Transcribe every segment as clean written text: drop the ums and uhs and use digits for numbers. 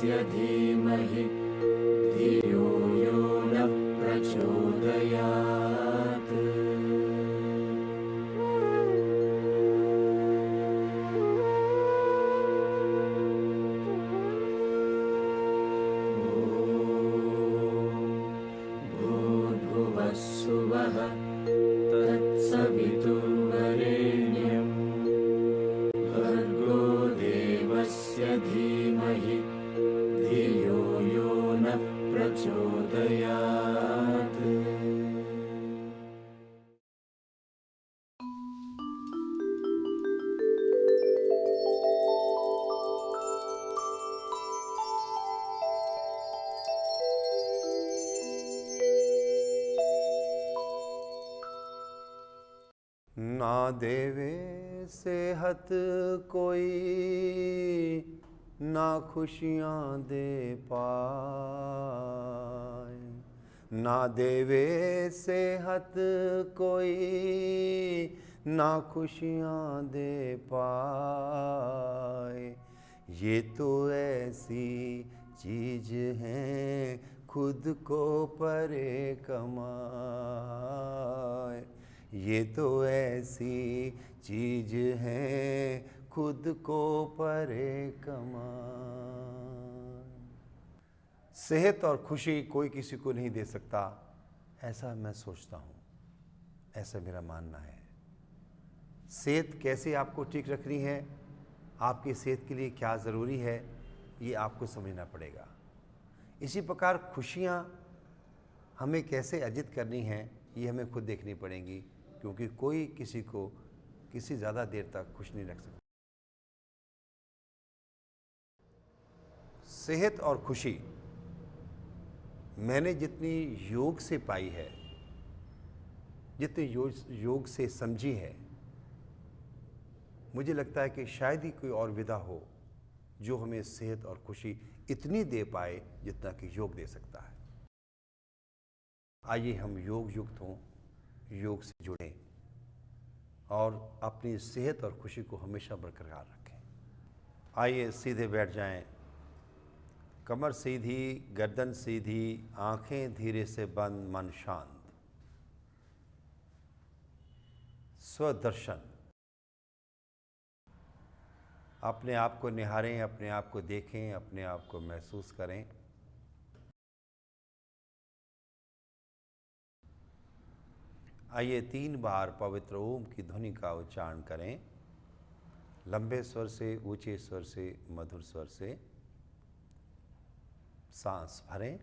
देवस्य धीमहि धियो यो नः प्रचोदयात्। भूर्भुवस्सुवः तत्सवितुर्वरेण्यं भर्गो देवस्य धीमहि धियो यो नः प्रचोदयात्। ना देवे सेहत कोई, ना खुशियाँ दे पाए। ना देवे सेहत कोई, ना खुशियाँ दे पाए। ये तो ऐसी चीज़ है खुद को परे कमाए। ये तो ऐसी चीज़ है खुद को परे कमाए। सेहत और खुशी कोई किसी को नहीं दे सकता, ऐसा मैं सोचता हूँ, ऐसा मेरा मानना है। सेहत कैसे आपको ठीक रखनी है, आपकी सेहत के लिए क्या ज़रूरी है, ये आपको समझना पड़ेगा। इसी प्रकार खुशियाँ हमें कैसे अर्जित करनी हैं, ये हमें खुद देखनी पड़ेंगी, क्योंकि कोई किसी को किसी ज़्यादा देर तक खुश नहीं रख सकता। सेहत और खुशी मैंने जितनी योग से पाई है, जितनी योग से समझी है, मुझे लगता है कि शायद ही कोई और विधा हो जो हमें सेहत और खुशी इतनी दे पाए जितना कि योग दे सकता है। आइए हम योग युक्त हों, योग से जुड़ें और अपनी सेहत और खुशी को हमेशा बरकरार रखें। आइए सीधे बैठ जाएं, कमर सीधी, गर्दन सीधी, आंखें धीरे से बंद, मन शांत। स्वदर्शन, अपने आप को निहारें, अपने आप को देखें, अपने आप को महसूस करें। आइए 3 बार पवित्र ओम की ध्वनि का उच्चारण करें, लंबे स्वर से, ऊंचे स्वर से, मधुर स्वर से। सांस भरें।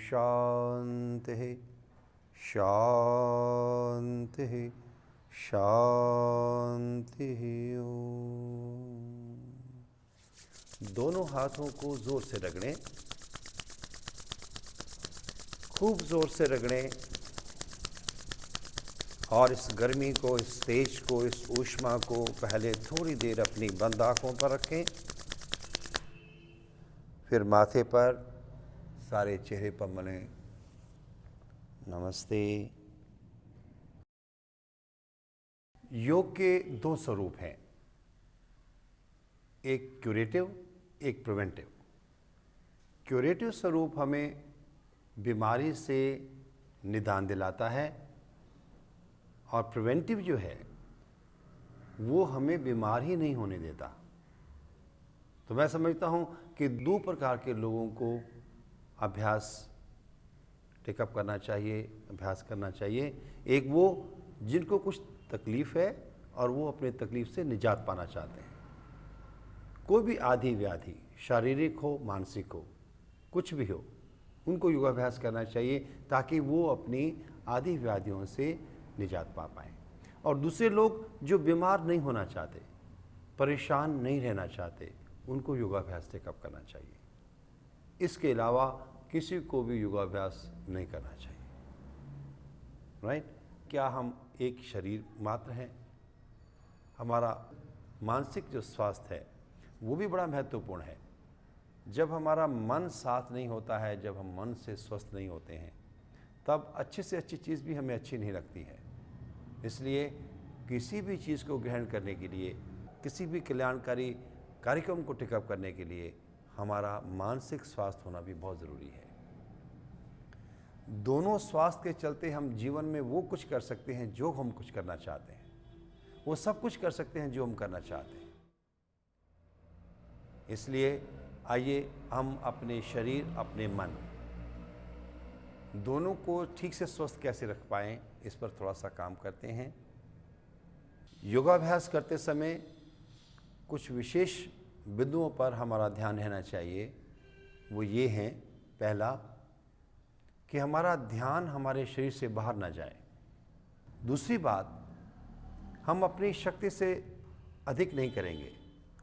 शांति शांति शांति। ओम। दोनों हाथों को जोर से रगड़ें, खूब जोर से रगड़ें और इस गर्मी को, इस तेज को, इस ऊष्मा को पहले थोड़ी देर अपनी बंद आंखों पर रखें, फिर माथे पर, सारे चेहरे पर मलें। नमस्ते। योग के 2 स्वरूप हैं, एक क्यूरेटिव, एक प्रिवेंटिव। क्यूरेटिव स्वरूप हमें बीमारी से निदान दिलाता है और प्रिवेंटिव जो है वो हमें बीमार ही नहीं होने देता। तो मैं समझता हूँ कि दो प्रकार के लोगों को अभ्यास टेकअप करना चाहिए, अभ्यास करना चाहिए। एक वो जिनको कुछ तकलीफ़ है और वो अपने तकलीफ़ से निजात पाना चाहते हैं। कोई भी आदि व्याधि, शारीरिक हो मानसिक हो, कुछ भी हो, उनको योगाभ्यास करना चाहिए ताकि वो अपनी आदि व्याधियों से निजात पा पाएँ। और दूसरे लोग जो बीमार नहीं होना चाहते, परेशान नहीं रहना चाहते, उनको योगाभ्यास टेकअप करना चाहिए। इसके अलावा किसी को भी योगाभ्यास नहीं करना चाहिए। राइट? क्या हम एक शरीर मात्र हैं? हमारा मानसिक जो स्वास्थ्य है वो भी बड़ा महत्वपूर्ण है। जब हमारा मन साथ नहीं होता है, जब हम मन से स्वस्थ नहीं होते हैं, तब अच्छी से अच्छी चीज़ भी हमें अच्छी नहीं लगती है। इसलिए किसी भी चीज़ को ग्रहण करने के लिए, किसी भी कल्याणकारी कार्यक्रम को टेकअप करने के लिए हमारा मानसिक स्वास्थ्य होना भी बहुत ज़रूरी है। दोनों स्वास्थ्य के चलते हम जीवन में वो कुछ कर सकते हैं जो हम कुछ करना चाहते हैं, वो सब कुछ कर सकते हैं जो हम करना चाहते हैं। इसलिए आइए हम अपने शरीर, अपने मन दोनों को ठीक से स्वस्थ कैसे रख पाएँ, इस पर थोड़ा सा काम करते हैं। योगाभ्यास करते समय कुछ विशेष बिंदुओं पर हमारा ध्यान रहना चाहिए। वो ये हैं, पहला कि हमारा ध्यान हमारे शरीर से बाहर ना जाए। दूसरी बात, हम अपनी शक्ति से अधिक नहीं करेंगे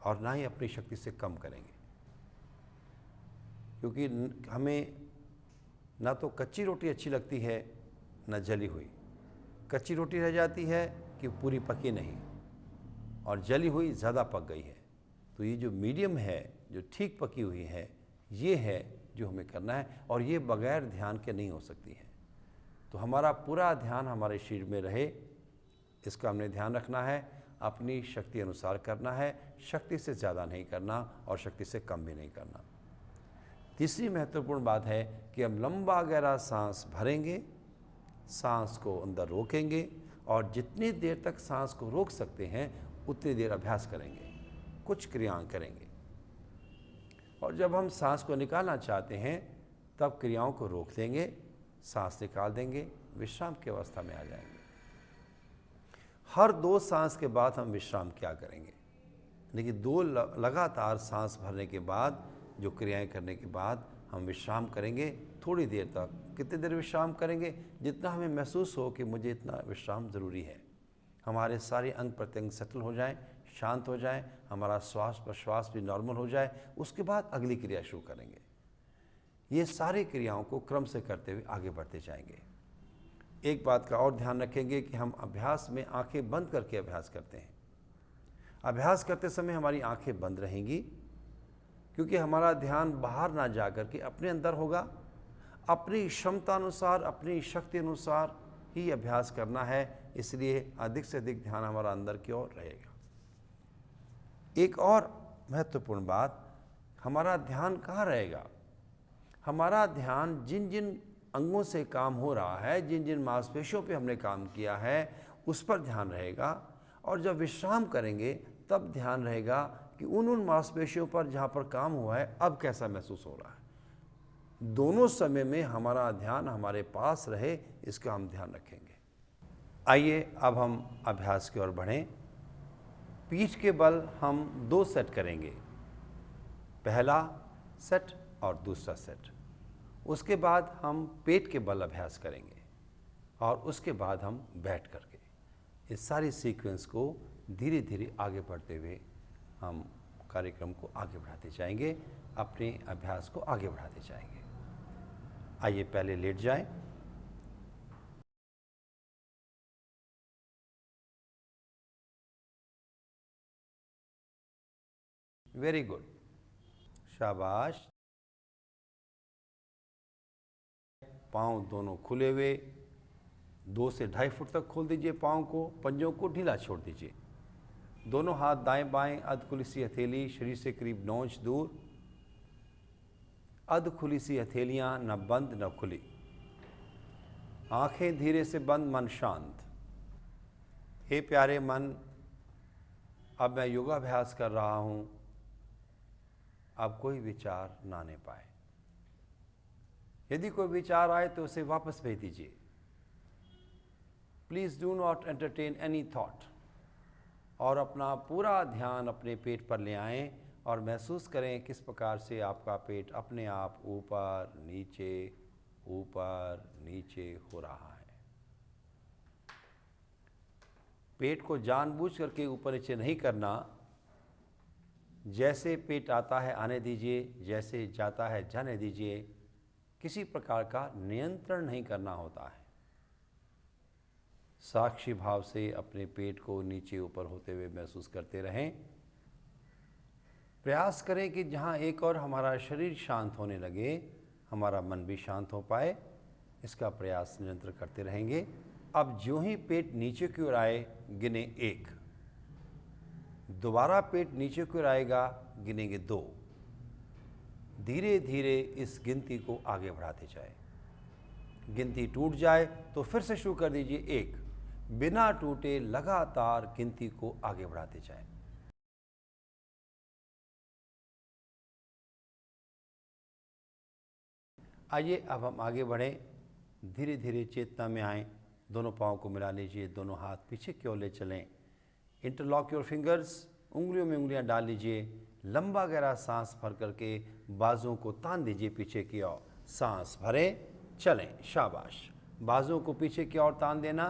और ना ही अपनी शक्ति से कम करेंगे, क्योंकि हमें ना तो कच्ची रोटी अच्छी लगती है ना जली हुई। कच्ची रोटी रह जाती है कि पूरी पकी नहीं, और जली हुई ज़्यादा पक गई है। तो ये जो मीडियम है, जो ठीक पकी हुई है, ये है जो हमें करना है, और ये बगैर ध्यान के नहीं हो सकती है। तो हमारा पूरा ध्यान हमारे शरीर में रहे, इसका हमने ध्यान रखना है। अपनी शक्ति अनुसार करना है, शक्ति से ज़्यादा नहीं करना और शक्ति से कम भी नहीं करना। तीसरी महत्वपूर्ण बात है कि हम लंबा गहरा सांस भरेंगे, सांस को अंदर रोकेंगे, और जितनी देर तक सांस को रोक सकते हैं उतनी देर अभ्यास करेंगे, कुछ क्रियाएं करेंगे। और जब हम सांस को निकालना चाहते हैं तब क्रियाओं को रोक देंगे, सांस निकाल देंगे, विश्राम की अवस्था में आ जाएंगे। हर 2 सांस के बाद हम विश्राम क्या करेंगे, लेकिन 2 लगातार सांस भरने के बाद, जो क्रियाएं करने के बाद हम विश्राम करेंगे थोड़ी देर तक। कितनी देर विश्राम करेंगे? जितना हमें महसूस हो कि मुझे इतना विश्राम ज़रूरी है। हमारे सारे अंग प्रत्यंग सेटल हो जाएं, शांत हो जाएं, हमारा श्वास प्रश्वास भी नॉर्मल हो जाए, उसके बाद अगली क्रिया शुरू करेंगे। ये सारी क्रियाओं को क्रम से करते हुए आगे बढ़ते जाएंगे। एक बात का और ध्यान रखेंगे कि हम अभ्यास में आंखें बंद करके अभ्यास करते हैं। अभ्यास करते समय हमारी आंखें बंद रहेंगी, क्योंकि हमारा ध्यान बाहर ना जाकर के अपने अंदर होगा। अपनी क्षमता अनुसार, अपनी शक्ति अनुसार ही अभ्यास करना है, इसलिए अधिक से अधिक ध्यान हमारा अंदर की ओर रहेगा। एक और महत्वपूर्ण बात, हमारा ध्यान कहाँ रहेगा? हमारा ध्यान जिन जिन अंगों से काम हो रहा है, जिन जिन मांसपेशियों पे हमने काम किया है, उस पर ध्यान रहेगा। और जब विश्राम करेंगे तब ध्यान रहेगा कि उन मांसपेशियों पर जहाँ पर काम हुआ है अब कैसा महसूस हो रहा है। दोनों समय में हमारा ध्यान हमारे पास रहे, इसका हम ध्यान रखेंगे। आइए अब हम अभ्यास की ओर बढ़ें। पीठ के बल हम 2 सेट करेंगे, पहला सेट और दूसरा सेट। उसके बाद हम पेट के बल अभ्यास करेंगे और उसके बाद हम बैठ करके। इस सारी सीक्वेंस को धीरे धीरे आगे बढ़ते हुए हम कार्यक्रम को आगे बढ़ाते जाएंगे, अपने अभ्यास को आगे बढ़ाते जाएंगे। आइए पहले लेट जाएं। वेरी गुड, शाबाश। पांव दोनों खुले हुए, 2 से 2.5 फुट तक खोल दीजिए पांव को, पंजों को ढीला छोड़ दीजिए। दोनों हाथ दाएं बाएं, अध खुली सी हथेली शरीर से करीब 9 इंच दूर। अध खुली सी हथेलियां, न बंद न खुली। आंखें धीरे से बंद, मन शांत। हे प्यारे मन, अब मैं योगाभ्यास कर रहा हूँ, अब कोई विचार ना आने पाए। यदि कोई विचार आए तो उसे वापस भेज दीजिए। Please do not entertain any thought. और अपना पूरा ध्यान अपने पेट पर ले आएं और महसूस करें किस प्रकार से आपका पेट अपने आप ऊपर नीचे हो रहा है। पेट को जानबूझ करके ऊपर नीचे नहीं करना। जैसे पेट आता है आने दीजिए, जैसे जाता है जाने दीजिए। किसी प्रकार का नियंत्रण नहीं करना होता है। साक्षी भाव से अपने पेट को नीचे ऊपर होते हुए महसूस करते रहें। प्रयास करें कि जहाँ एक और हमारा शरीर शांत होने लगे, हमारा मन भी शांत हो पाए। इसका प्रयास निरंतर करते रहेंगे। अब ज्यों ही पेट नीचे की ओर आए, गिने 1। दोबारा पेट नीचे की ओर आएगा, गिनेंगे 2। धीरे धीरे इस गिनती को आगे बढ़ाते जाए। गिनती टूट जाए तो फिर से शुरू कर दीजिए 1। बिना टूटे लगातार गिनती को आगे बढ़ाते जाएं। आइए अब हम आगे बढ़ें। धीरे धीरे चेतना में आएं। दोनों पाँव को मिला लीजिए, दोनों हाथ पीछे की ओर ले चलें। इंटरलॉक योर फिंगर्स, उंगलियों में उंगलियां डाल लीजिए। लंबा गहरा सांस भर करके बाजुओं को तान दीजिए पीछे की ओर। सांस भरें, चलें, शाबाश। बाजुओं को पीछे की ओर तान देना।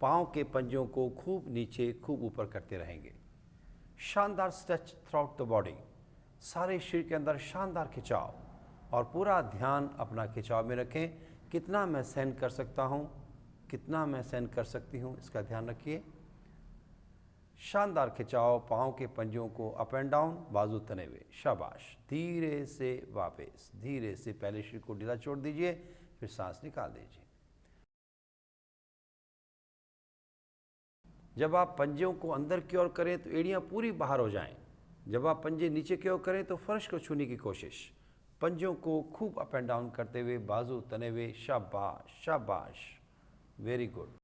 पाँव के पंजों को खूब नीचे खूब ऊपर करते रहेंगे। शानदार स्ट्रेच थ्राउट द बॉडी। सारे शरीर के अंदर शानदार खिंचाव और पूरा ध्यान अपना खिंचाव में रखें। कितना मैं सहन कर सकता हूँ, कितना मैं सहन कर सकती हूँ, इसका ध्यान रखिए। शानदार खिंचाव, पाँव के पंजों को अप एंड डाउन, बाजू तने हुए, शाबाश। धीरे से वापस, धीरे से पहले शरीर को ढीला छोड़ दीजिए, फिर सांस निकाल दीजिए। जब आप पंजों को अंदर की ओर करें तो एड़ियां पूरी बाहर हो जाएं। जब आप पंजे नीचे की ओर करें तो फर्श को छूने की कोशिश। पंजों को खूब अप एंड डाउन करते हुए, बाजू तने हुए, शाबाश शाबाश, वेरी गुड।